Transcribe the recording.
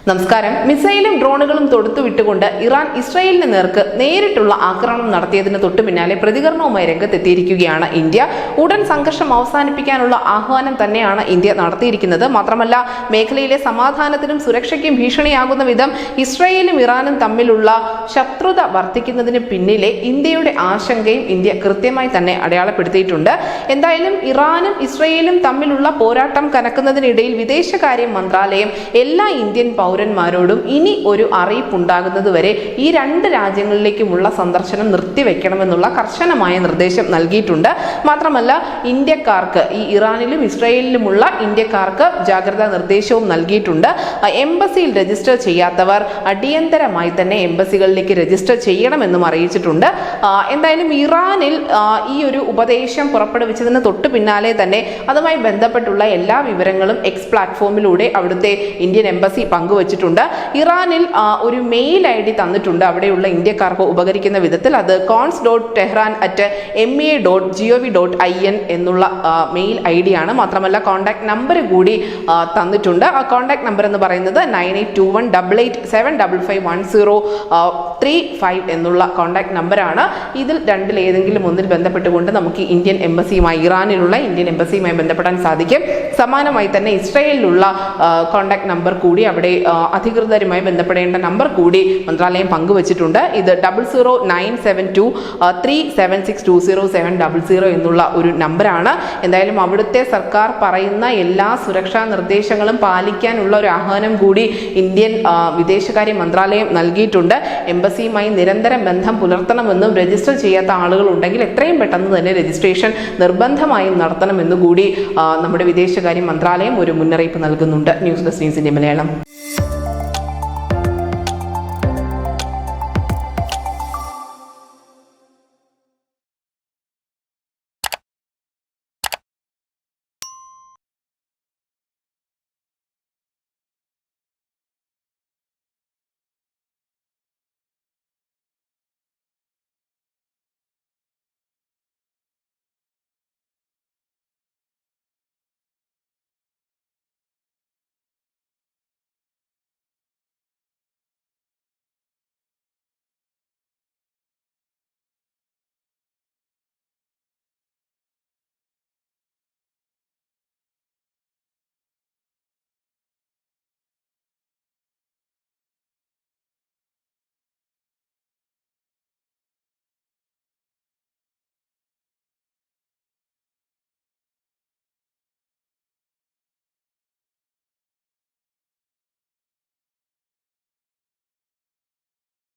നമസ്കാരം. മിസൈലും ഡ്രോണുകളും തൊടുത്തുവിട്ടുകൊണ്ട് ഇറാൻ ഇസ്രായേലിന് നേർക്ക് നേരിട്ടുള്ള ആക്രമണം നടത്തിയതിന് തൊട്ടു പിന്നാലെ പ്രതികരണവുമായി രംഗത്തെത്തിയിരിക്കുകയാണ് ഇന്ത്യ. ഉടൻ സംഘർഷം അവസാനിപ്പിക്കാനുള്ള ആഹ്വാനം തന്നെയാണ് ഇന്ത്യ നടത്തിയിരിക്കുന്നത്. മാത്രമല്ല, മേഖലയിലെ സമാധാനത്തിനും സുരക്ഷയ്ക്കും ഭീഷണിയാകുന്ന വിധം ഇസ്രായേലും ഇറാനും തമ്മിലുള്ള ശത്രുത വർദ്ധിക്കുന്നതിന് പിന്നിലെ ഇന്ത്യയുടെ ആശങ്കയും ഇന്ത്യ കൃത്യമായി തന്നെ അടയാളപ്പെടുത്തിയിട്ടുണ്ട്. എന്തായാലും ഇറാനും ഇസ്രായേലും തമ്മിലുള്ള പോരാട്ടം കനക്കുന്നതിനിടയിൽ വിദേശകാര്യ മന്ത്രാലയം എല്ലാ ഇന്ത്യൻ പൗരന്മാരോടും ഇനി ഒരു അറിയിപ്പുണ്ടാകുന്നതുവരെ ഈ രണ്ട് രാജ്യങ്ങളിലേക്കുമുള്ള സന്ദർശനം നിർത്തിവെക്കണമെന്നുള്ള കർശനമായ നിർദ്ദേശം നൽകിയിട്ടുണ്ട്. മാത്രമല്ല, ഇന്ത്യക്കാർക്ക്, ഈ ഇറാനിലും ഇസ്രായേലിലുമുള്ള ഇന്ത്യക്കാർക്ക് ജാഗ്രതാ നിർദ്ദേശവും നൽകിയിട്ടുണ്ട്. എംബസിയിൽ രജിസ്റ്റർ ചെയ്യാത്തവർ അടിയന്തരമായി തന്നെ എംബസികളിലേക്ക് രജിസ്റ്റർ ചെയ്യണമെന്നും അറിയിച്ചിട്ടുണ്ട്. എന്തായാലും ഇറാനിൽ ഈ ഒരു ഉപദേശം പുറപ്പെടുവിച്ചതിന് തൊട്ടു പിന്നാലെ തന്നെ അതുമായി ബന്ധപ്പെട്ടുള്ള എല്ലാ വിവരങ്ങളും എക്സ് പ്ലാറ്റ്ഫോമിലൂടെ അവിടുത്തെ ഇന്ത്യൻ എംബസി പങ്കുവച്ചിട്ടുണ്ട്. ഇറാനിൽ ഒരു മെയിൽ ID തന്നിട്ടുണ്ട് അവിടെയുള്ള ഇന്ത്യക്കാർക്ക് ഉപകരിക്കുന്ന വിധത്തിൽ. അത് cons.tehran@ma.gov.in എന്നുള്ള മെയിൽ ID ആണ്. മാത്രമല്ല, കോൺടാക്ട് നമ്പർ കൂടി തന്നിട്ടുണ്ട്. ആ കോൺടാക്ട് നമ്പർ എന്ന് പറയുന്നത് 982188751035 എന്നുള്ള കോൺടാക്ട് നമ്പറാണ്. ഇതിൽ രണ്ടിലേതെങ്കിലും ഒന്നിൽ ബന്ധപ്പെട്ടുകൊണ്ട് നമുക്ക് ഇന്ത്യൻ എംബസിയുമായി, ഇറാനിലുള്ള ഇന്ത്യൻ എംബസിയുമായി ബന്ധപ്പെടാൻ സാധിക്കും. സമാനമായി തന്നെ ഇസ്രായേലിലുള്ള കോൺടാക്ട് നമ്പർ കൂടി, അവിടെ അധികൃതരുമായി ബന്ധപ്പെടേണ്ട നമ്പർ കൂടി മന്ത്രാലയം പങ്കുവച്ചിട്ടുണ്ട്. ഇത് 0097237620700 എന്നുള്ള ഒരു നമ്പറാണ്. എന്തായാലും അവിടുത്തെ സർക്കാർ പറയുന്ന എല്ലാ സുരക്ഷാ നിർദ്ദേശങ്ങളും പാലിക്കാനുള്ള ഒരു ആഹ്വാനം കൂടി ഇന്ത്യൻ വിദേശകാര്യ മന്ത്രാലയം നൽകിയിട്ടുണ്ട്. എംബസിയുമായി നിരന്തരം ബന്ധം പുലർത്തണമെന്നും രജിസ്റ്റർ ചെയ്യാത്ത ആളുകൾ ഉണ്ടെങ്കിൽ എത്രയും പെട്ടെന്ന് തന്നെ രജിസ്ട്രേഷൻ നിർബന്ധമായും നടത്തണമെന്നുകൂടി നമ്മുടെ വിദേശകാര്യ മന്ത്രാലയം ഒരു മുന്നറിയിപ്പ് നൽകുന്നുണ്ട്. ന്യൂസ് ഡെസ്ക് ന്യൂസിന്റെ മലയാളം.